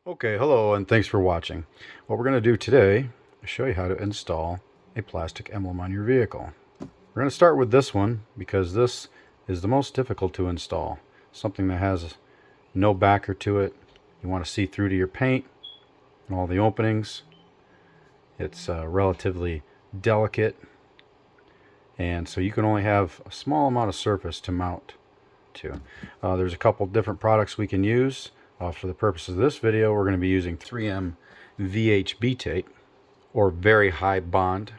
Okay, hello and thanks for watching. What we're going to do today is show you how to install a plastic emblem on your vehicle. We're going to start with this one because this is the most difficult to install. Something that has no backer to it. You want to see through to your paint and all the openings. It's relatively delicate, and so you can only have a small amount of surface to mount to. There's a couple different products we can use. For the purpose of this video, we're going to be using 3M VHB tape, or very high bond.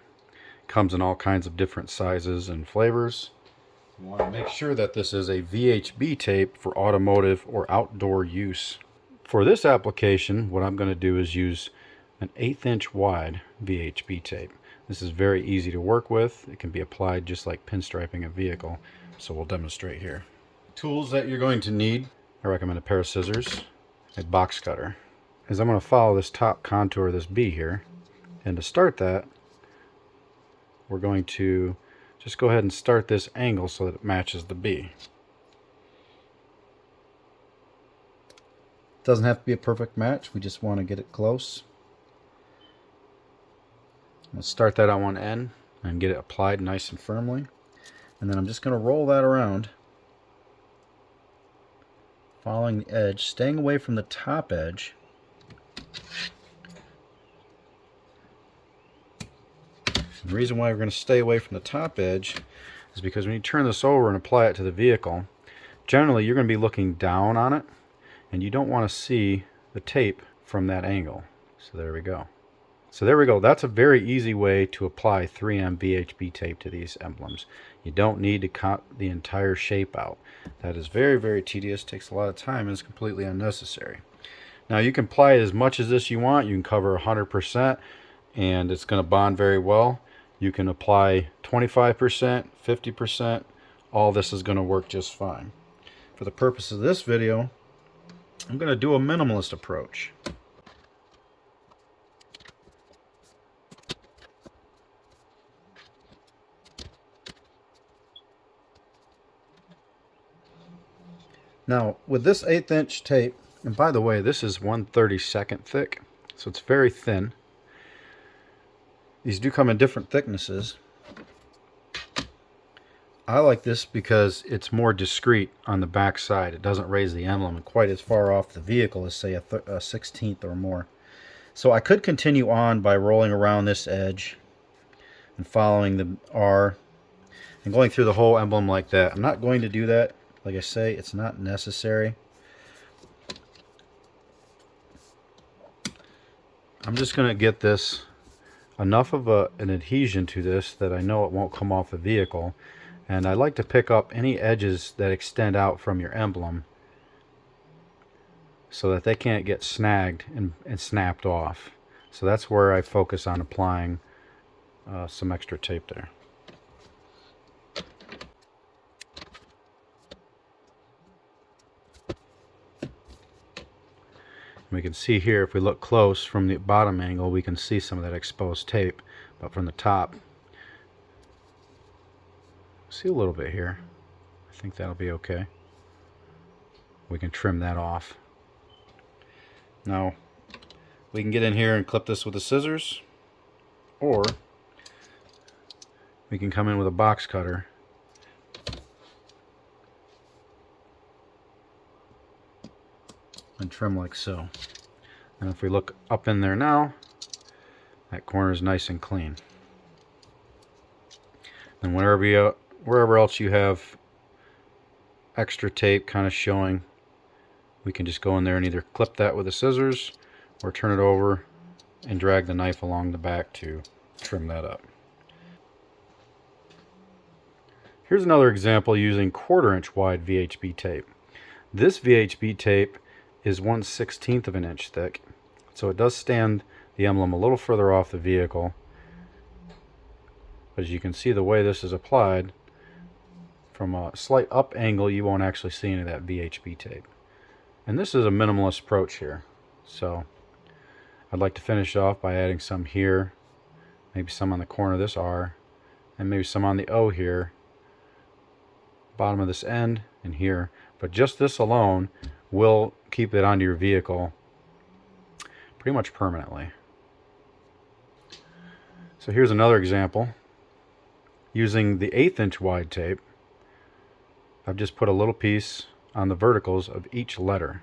Comes in all kinds of different sizes and flavors. You want to make sure that this is a VHB tape for automotive or outdoor use. For this application, what I'm going to do is use an 1/8 inch wide VHB tape. This is very easy to work with. It can be applied just like pinstriping a vehicle, so we'll demonstrate here. Tools that you're going to need: I recommend a pair of scissors, a box cutter, as I'm going to follow this top contour of this B here. And to start that, we're going to just go ahead and start this angle so that it matches the B. It doesn't have to be a perfect match, we just want to get it close. Let's start that on one end and get it applied nice and firmly. And then I'm just going to roll that around, following the edge, staying away from the top edge. The reason why we're going to stay away from the top edge is because when you turn this over and apply it to the vehicle, generally you're going to be looking down on it, and you don't want to see the tape from that angle. So there we go. That's a very easy way to apply 3M VHB tape to these emblems. You don't need to cut the entire shape out. That is very, very tedious, takes a lot of time, and is completely unnecessary. Now you can apply as much as this you want. You can cover 100% and it's going to bond very well. You can apply 25%, 50%. All this is going to work just fine. For the purpose of this video, I'm going to do a minimalist approach. Now, with this 1/8 inch tape, and by the way, this is 1/32 thick, so it's very thin. These do come in different thicknesses. I like this because it's more discreet on the back side. It doesn't raise the emblem quite as far off the vehicle as, say, a 1/16 or more. So I could continue on by rolling around this edge and following the R and going through the whole emblem like that. I'm not going to do that. Like I say, it's not necessary. I'm just going to get this enough of an adhesion to this that I know it won't come off the vehicle. And I like to pick up any edges that extend out from your emblem so that they can't get snagged and snapped off. So that's where I focus on applying some extra tape there. We can see here, if we look close from the bottom angle, we can see some of that exposed tape, but from the top, see a little bit here. I think that'll be okay. We can trim that off. Now, we can get in here and clip this with the scissors, or we can come in with a box cutter and trim like so. And if we look up in there now, that corner is nice and clean. And wherever else you have extra tape kind of showing, we can just go in there and either clip that with the scissors or turn it over and drag the knife along the back to trim that up. Here's another example using 1/4 inch wide VHB tape. This VHB tape is 1/16 of an inch thick, so it does stand the emblem a little further off the vehicle. But as you can see, the way this is applied, from a slight up angle, you won't actually see any of that VHB tape. And this is a minimalist approach here. So I'd like to finish off by adding some here, maybe some on the corner of this R, and maybe some on the O here, bottom of this end, and here. But just this alone will keep it onto your vehicle pretty much permanently. So here's another example. Using the 1/8 inch wide tape, I've just put a little piece on the verticals of each letter.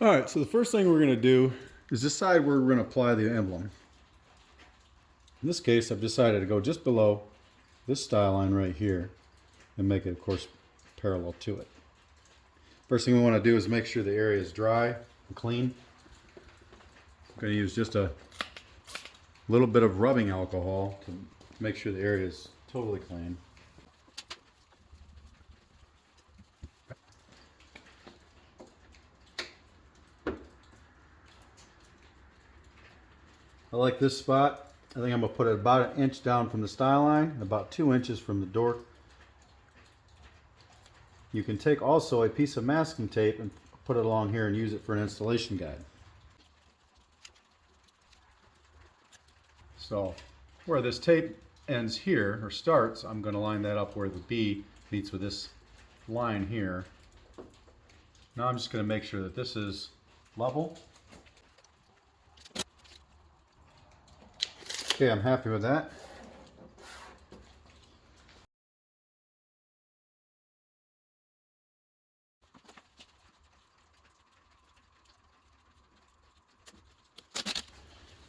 Alright, so the first thing we're going to do is decide where we're going to apply the emblem. In this case, I've decided to go just below this style line right here and make it, of course, parallel to it. First thing we want to do is make sure the area is dry and clean. I'm going to use just a little bit of rubbing alcohol to make sure the area is totally clean. I like this spot. I think I'm going to put it about 1 inch down from the style line, about 2 inches from the door. You can take also a piece of masking tape and put it along here and use it for an installation guide. So where this tape ends here, or starts, I'm going to line that up where the B meets with this line here. Now I'm just going to make sure that this is level. Okay, I'm happy with that.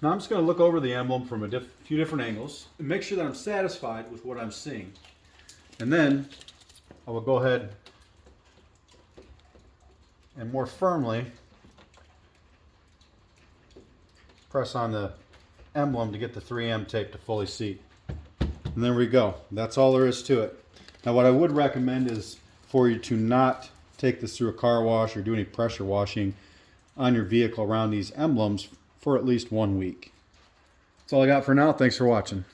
Now I'm just going to look over the emblem from a few different angles and make sure that I'm satisfied with what I'm seeing. And then I will go ahead and more firmly press on the emblem to get the 3M tape to fully seat. And there we go. That's all there is to it. Now what I would recommend is for you to not take this through a car wash or do any pressure washing on your vehicle around these emblems for at least 1 week. That's all I got for now. Thanks for watching.